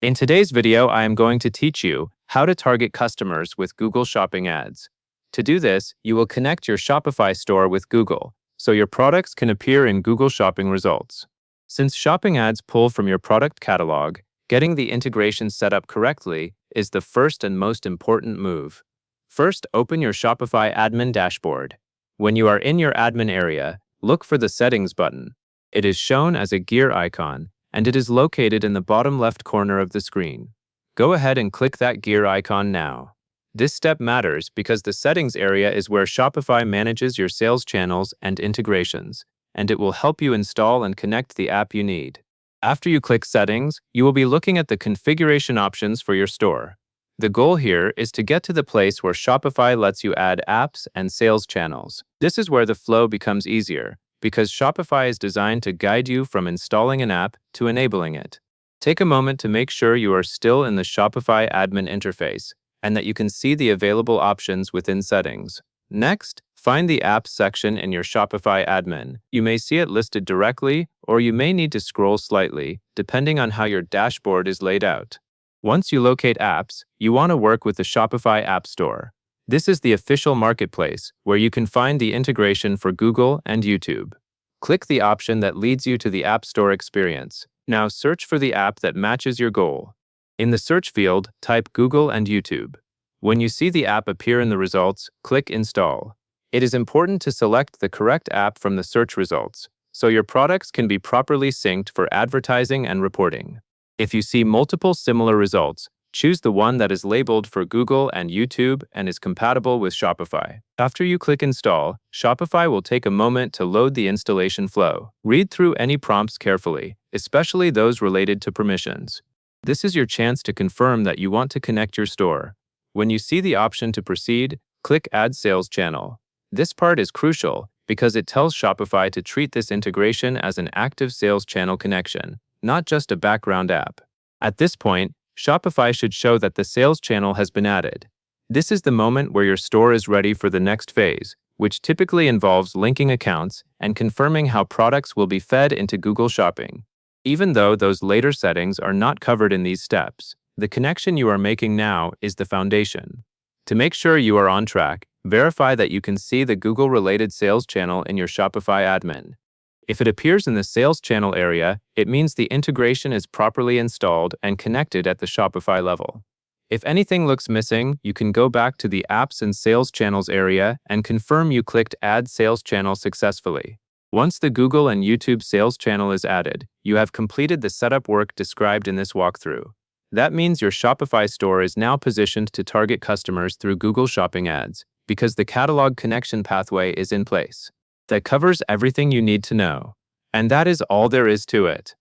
In today's video, I am going to teach you how to target customers with Google Shopping ads. To do this, you will connect your Shopify store with Google, so your products can appear in Google Shopping results. Since shopping ads pull from your product catalog, getting the integration set up correctly is the first and most important move. First, open your Shopify admin dashboard. When you are in your admin area, look for the Settings button. It is shown as a gear icon, and it is located in the bottom left corner of the screen. Go ahead and click that gear icon now. This step matters because the settings area is where Shopify manages your sales channels and integrations, and it will help you install and connect the app you need. After you click Settings, you will be looking at the configuration options for your store. The goal here is to get to the place where Shopify lets you add apps and sales channels. This is where the flow becomes easier, because Shopify is designed to guide you from installing an app to enabling it. Take a moment to make sure you are still in the Shopify admin interface and that you can see the available options within settings. Next, find the Apps section in your Shopify admin. You may see it listed directly, or you may need to scroll slightly, depending on how your dashboard is laid out. Once you locate apps, you want to work with the Shopify App Store. This is the official marketplace, where you can find the integration for Google and YouTube. Click the option that leads you to the App Store experience. Now search for the app that matches your goal. In the search field, type Google and YouTube. When you see the app appear in the results, click Install. It is important to select the correct app from the search results, so your products can be properly synced for advertising and reporting. If you see multiple similar results, choose the one that is labeled for Google and YouTube and is compatible with Shopify. After you click Install, Shopify will take a moment to load the installation flow. Read through any prompts carefully, especially those related to permissions. This is your chance to confirm that you want to connect your store. When you see the option to proceed, click Add Sales Channel. This part is crucial because it tells Shopify to treat this integration as an active sales channel connection, not just a background app. At this point, Shopify should show that the sales channel has been added. This is the moment where your store is ready for the next phase, which typically involves linking accounts and confirming how products will be fed into Google Shopping. Even though those later settings are not covered in these steps, the connection you are making now is the foundation. To make sure you are on track, verify that you can see the Google-related sales channel in your Shopify admin. If it appears in the Sales Channel area, it means the integration is properly installed and connected at the Shopify level. If anything looks missing, you can go back to the Apps and Sales Channels area and confirm you clicked Add Sales Channel successfully. Once the Google and YouTube Sales Channel is added, you have completed the setup work described in this walkthrough. That means your Shopify store is now positioned to target customers through Google Shopping ads, because the catalog connection pathway is in place. That covers everything you need to know. And that is all there is to it.